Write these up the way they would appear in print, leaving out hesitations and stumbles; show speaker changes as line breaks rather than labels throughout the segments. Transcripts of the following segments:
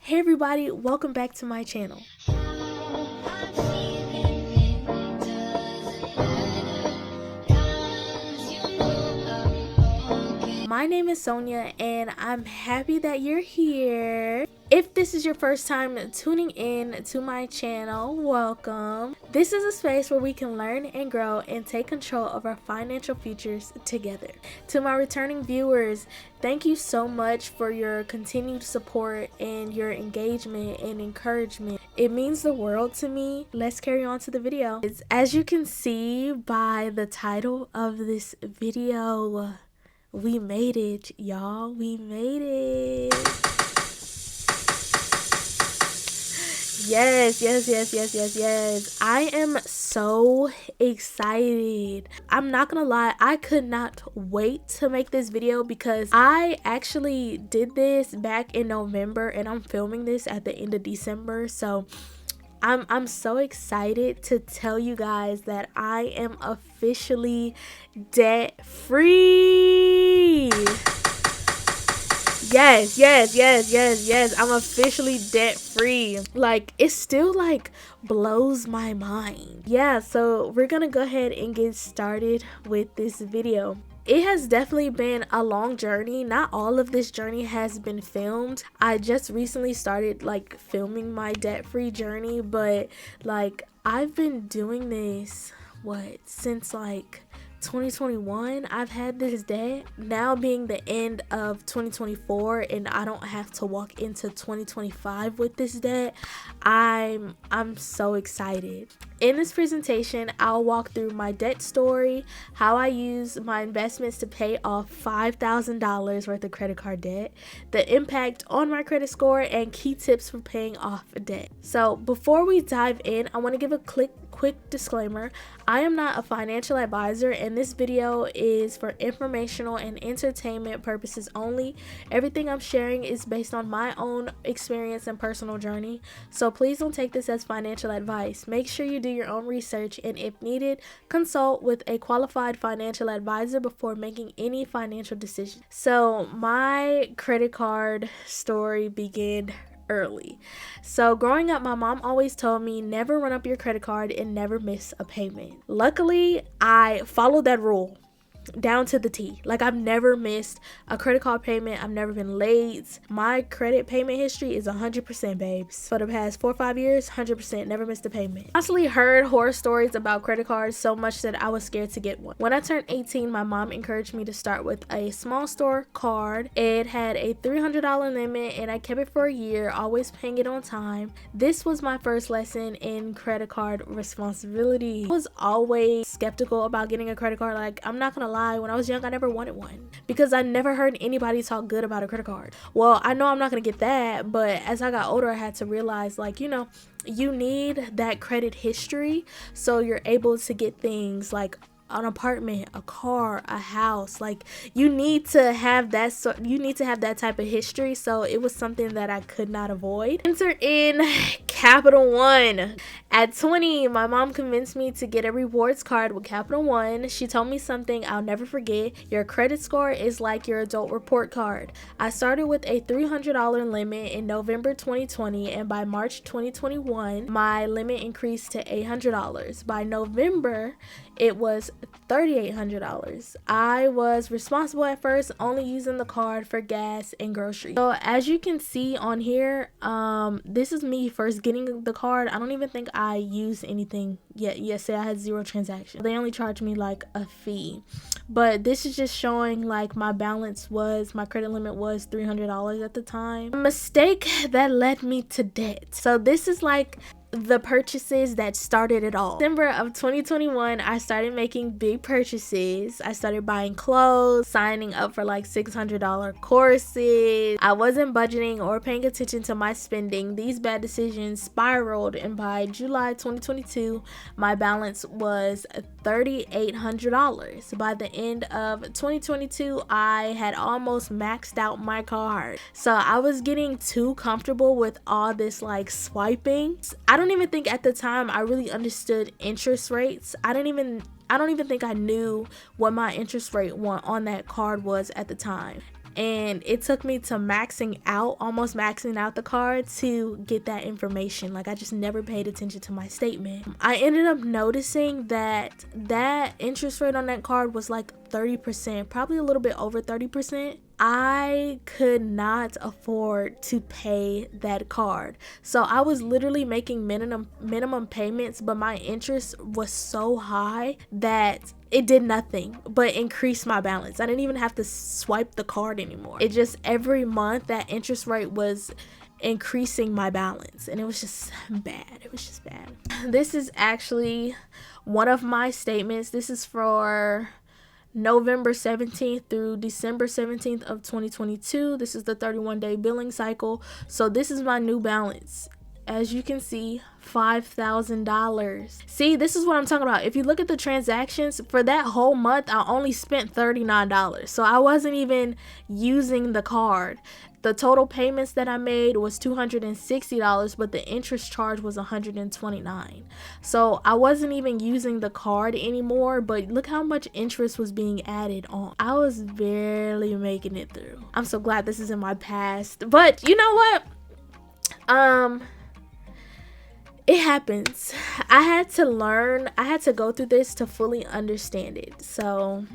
Hey everybody, welcome back to my channel. My name is Sonia and I'm happy that you're here. If this is your first time tuning in to my channel, welcome. This is a space where we can learn and grow and take control of our financial futures together. To my returning viewers, thank you so much for your continued support and your engagement and encouragement. It means the world to me. Let's carry on to the video. As you can see by the title of this video, we made it, y'all. We made it. Yes. I am so excited. I'm not gonna lie, I could not wait to make this video because I actually did this back in November and I'm filming this at the end of December. So I'm so excited to tell you guys that I am officially debt free. Yes. I'm officially debt free. Like, it still like blows my mind. Yeah, so we're gonna go ahead and get started with this video. It has definitely been a long journey. Not all of this journey has been filmed. I just recently started like filming my debt-free journey, but like I've been doing this since like 2021. I've had this debt. Now being the end of 2024 and I don't have to walk into 2025 with this debt, I'm so excited. In this presentation, I'll walk through my debt story, how I use my investments to pay off $5,000 worth of credit card debt, the impact on my credit score, and key tips for paying off debt. So before we dive in, I want to give a quick disclaimer. I am not a financial advisor and this video is for informational and entertainment purposes only. Everything I'm sharing is based on my own experience and personal journey, so please don't take this as financial advice. Make sure you do your own research and if needed, consult with a qualified financial advisor before making any financial decisions. So my credit card story began early. So growing up, my mom always told me never run up your credit card and never miss a payment. Luckily, I followed that rule down to the T. Like, I've never missed a credit card payment. I've never been late. My credit payment history is 100%, babes. For the past 4 or 5 years, 100%, never missed a payment. I constantly heard horror stories about credit cards so much that I was scared to get one. When I turned 18, my mom encouraged me to start with a small store card. It had a $300 limit and I kept it for a year, always paying it on time. This was my first lesson in credit card responsibility. I was always skeptical about getting a credit card. Like, I'm not gonna lie, when I was young, I never wanted one because I never heard anybody talk good about a credit card. Well, I know I'm not gonna get that, but as I got older, I had to realize, like, you know, you need that credit history so you're able to get things like an apartment, a car, a house. Like, you need to have that type of history. So it was something that I could not avoid. Enter in Capital One. At 20, my mom convinced me to get a rewards card with Capital One. She told me something I'll never forget. Your credit score is like your adult report card. I started with a $300 limit in November 2020 and by March 2021 my limit increased to $800. By November it was $3,800. I was responsible at first, only using the card for gas and groceries. So as you can see on here, this is me first getting the card. I don't even think I used anything yet. Say I had 0 transactions. They only charged me like a fee. But this is just showing like my balance was, my credit limit was $300 at the time. A mistake that led me to debt. So this is like the purchases that started it all. December of 2021, I started making big purchases. I started buying clothes, signing up for like $600 courses. I wasn't budgeting or paying attention to my spending. These bad decisions spiraled, and by July 2022, my balance was $3,800. By the end of 2022, I had almost maxed out my card. So I was getting too comfortable with all this like swiping. I don't even think at the time I really understood interest rates. I don't even think I knew what my interest rate on that card was at the time. and it took me to almost maxing out the card to get that information. Like, I just never paid attention to my statement. I ended up noticing that interest rate on that card was like 30%, probably a little bit over 30%. I could not afford to pay that card. So I was literally making minimum payments, but my interest was so high that it did nothing but increase my balance. I didn't even have to swipe the card anymore. It just, every month that interest rate was increasing my balance, and it was just bad. It was just bad. This is actually one of my statements. This is for November 17th through December 17th of 2022. This is the 31-day billing cycle. So this is my new balance. As you can see, $5,000. See, this is what I'm talking about. If you look at the transactions for that whole month, I only spent $39. So I wasn't even using the card. The total payments that I made was $260, but the interest charge was $129. So I wasn't even using the card anymore, but look how much interest was being added on. I was barely making it through. I'm so glad this is in my past. But you know what? It happens. I had to go through this to fully understand it. So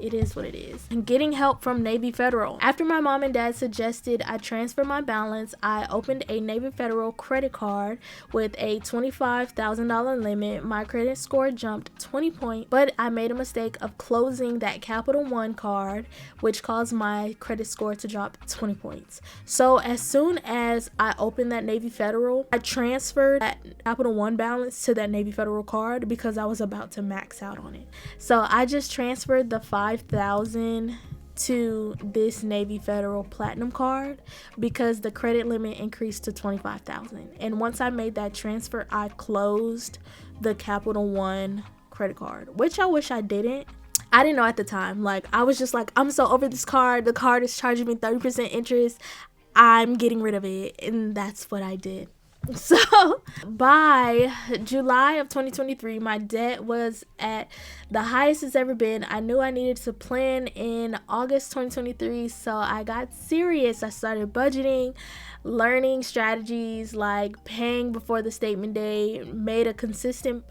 it is what it is. And getting help from Navy Federal. After my mom and dad suggested I transfer my balance, I opened a Navy Federal credit card with a $25,000 limit. My credit score jumped 20 points, but I made a mistake of closing that Capital One card, which caused my credit score to drop 20 points. So as soon as I opened that Navy Federal, I transferred that Capital One balance to that Navy Federal card because I was about to max out on it. So I just transferred the $5,000 to this Navy Federal Platinum card because the credit limit increased to $25,000. And once I made that transfer, I closed the Capital One credit card, which I wish I didn't. I didn't know at the time. Like, I was just like, I'm so over this card. The card is charging me 30% interest. I'm getting rid of it. And that's what I did. So by July of 2023, my debt was at the highest it's ever been. I knew I needed to plan in August 2023, so I got serious. I started budgeting, learning strategies like paying before the statement day. I made consistent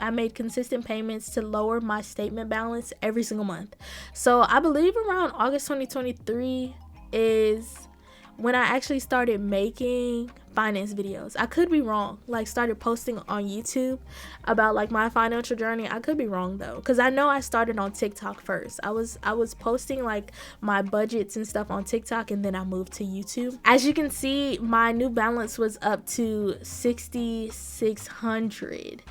payments to lower my statement balance every single month. So I believe around August 2023 is when I actually started making finance videos. I could be wrong. Like, started posting on YouTube about like my financial journey. I could be wrong though, because I know I started on TikTok first. I was posting like my budgets and stuff on TikTok, and then I moved to YouTube. As you can see, my new balance was up to $6,600.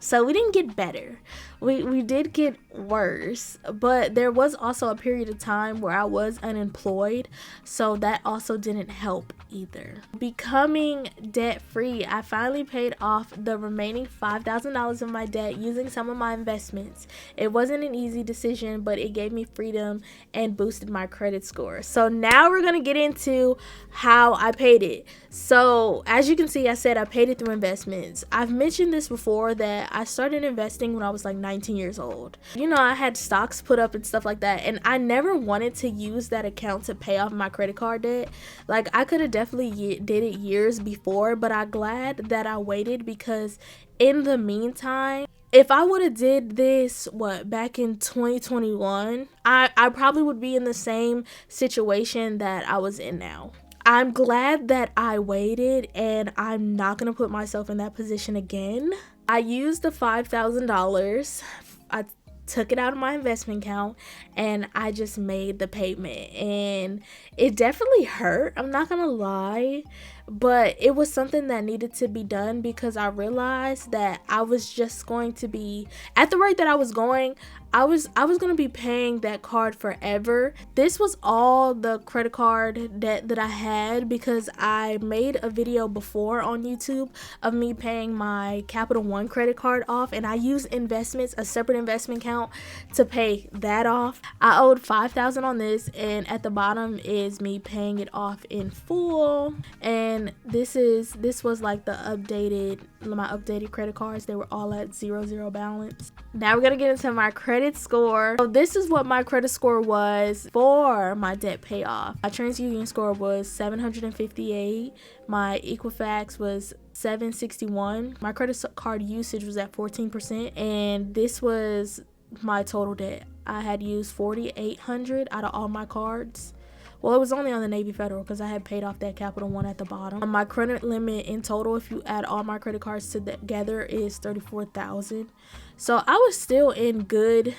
So we didn't get better. We did get worse, but there was also a period of time where I was unemployed, so that also didn't help either. Becoming debt free, I finally paid off the remaining $5,000 of my debt using some of my investments. It wasn't an easy decision, but it gave me freedom and boosted my credit score. So now we're gonna get into how I paid it. So as you can see, I said I paid it through investments. I've mentioned this before that I started investing when I was like 19 years old. You know, I had stocks put up and stuff like that, and I never wanted to use that account to pay off my credit card debt. Like, I could have definitely did it years before, but I'm glad that I waited, because in the meantime, if I would have did this back in 2021, I probably would be in the same situation that I was in now. I'm glad that I waited, and I'm not gonna put myself in that position again. I used the $5,000. I took it out of my investment account, and I just made the payment, and it definitely hurt. I'm not gonna lie, but it was something that needed to be done, because I realized that I was just going to be, at the rate that I was going, I was going to be paying that card forever. This was all the credit card debt that I had, because I made a video before on YouTube of me paying my Capital One credit card off, and I used investments, a separate investment account, to pay that off. I owed $5,000 on this, and at the bottom is me paying it off in full. And this was like my updated credit cards. They were all at 0 balance. Now we're gonna get into my credit credit score. So this is what my credit score was for my debt payoff. My TransUnion score was 758. My Equifax was 761. My credit card usage was at 14%, and this was my total debt. I had used $4,800 out of all my cards. Well, it was only on the Navy Federal because I had paid off that Capital One at the bottom. My credit limit in total, if you add all my credit cards together, is $34,000. So I was still in good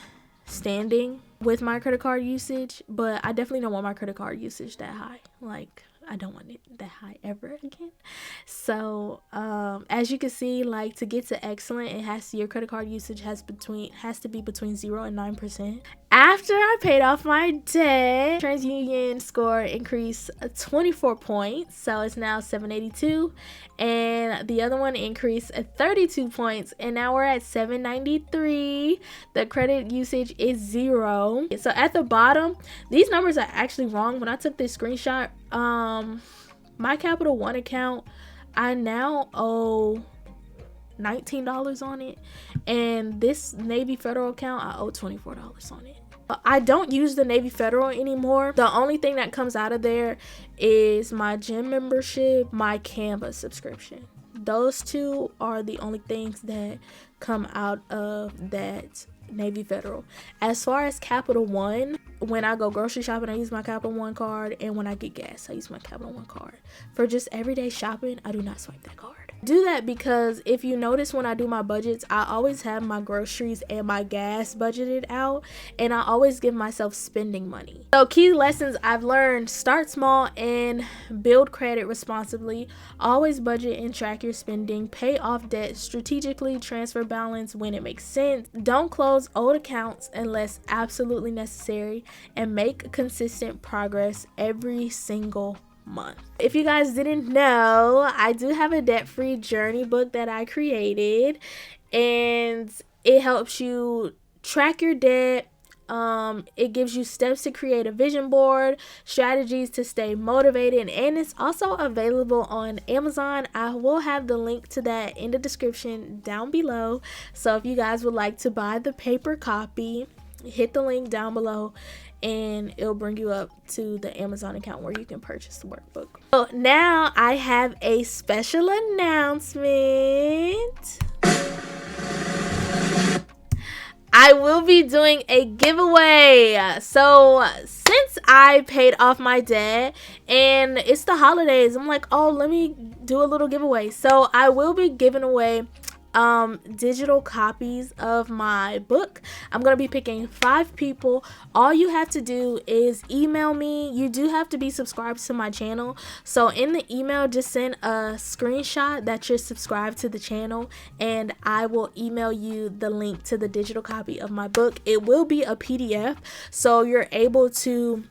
standing with my credit card usage, but I definitely don't want my credit card usage that high. Like, I don't want it that high ever again. So as you can see, like, to get to excellent, it has to, your credit card usage has to be between 0 and 9%. After I paid off my debt, TransUnion score increased 24 points, so it's now 782, and the other one increased 32 points, and now we're at 793. The credit usage is 0. So at the bottom, these numbers are actually wrong. When I took this screenshot, my Capital One account, I now owe $19 on it, and this Navy Federal account, I owe $24 on it. I don't use the Navy Federal anymore. The only thing that comes out of there is my gym membership, my Canva subscription. Those two are the only things that come out of that Navy Federal. As far as Capital One, when I go grocery shopping, I use my Capital One card, and when I get gas, I use my Capital One card. For just everyday shopping, I do not swipe that card. Do that because if you notice, when I do my budgets, I always have my groceries and my gas budgeted out, and I always give myself spending money. So key lessons I've learned: start small and build credit responsibly. Always budget and track your spending. Pay off debt strategically. Transfer balance when it makes sense. Don't close old accounts unless absolutely necessary, and make consistent progress every single month. If you guys didn't know, I do have a debt-free journey book that I created, and it helps you track your debt. It gives you steps to create a vision board, strategies to stay motivated, and it's also available on Amazon. I will have the link to that in the description down below. So if you guys would like to buy the paper copy, hit the link down below and it'll bring you up to the Amazon account where you can purchase the workbook. So now I have a special announcement. I will be doing a giveaway. So since I paid off my debt and it's the holidays, I'm like, oh, let me do a little giveaway. So I will be giving away digital copies of my book. I'm gonna be picking 5 people. All you have to do is email me. You do have to be subscribed to my channel, so in the email just send a screenshot that you're subscribed to the channel, and I will email you the link to the digital copy of my book. It will be a PDF, so you're able to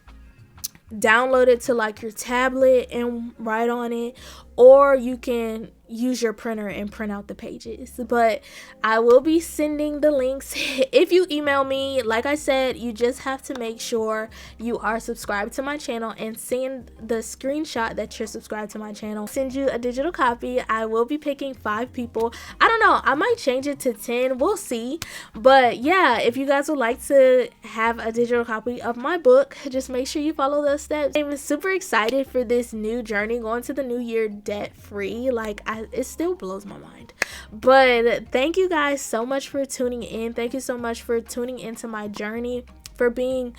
download it to like your tablet and write on it, or you can use your printer and print out the pages. But I will be sending the links. If you email me, like I said, you just have to make sure you are subscribed to my channel and send the screenshot that you're subscribed to my channel. Send you a digital copy. I will be picking 5 people. I don't know, I might change it to 10, we'll see. But yeah, if you guys would like to have a digital copy of my book, just make sure you follow those steps. I'm super excited for this new journey, going to the new year debt free. Like, it still blows my mind. But thank you guys so much for tuning in. Thank you so much for tuning into my journey, for being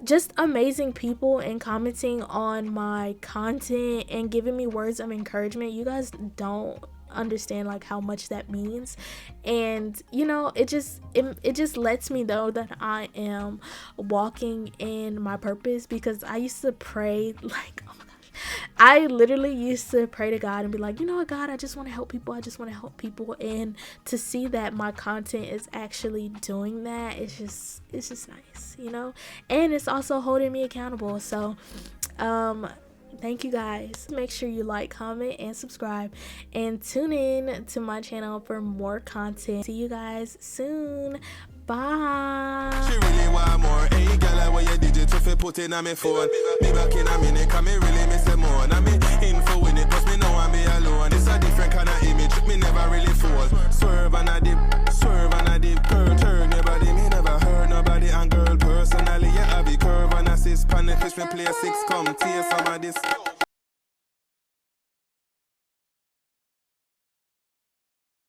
just amazing people and commenting on my content and giving me words of encouragement. You guys don't understand like how much that means, and you know, it just lets me know that I am walking in my purpose. Because I used to pray, like, oh my gosh, I literally used to pray to God and be like, you know what, God, I just want to help people. I just want to help people. And to see that my content is actually doing that, it's just nice, you know. And it's also holding me accountable. So thank you guys. Make sure you like, comment, and subscribe, and tune in to my channel for more content. See you guys soon. Bye. She really want more. Hey, girl, I want your digit to put in on my phone. Me back in a minute, 'cause me really miss more.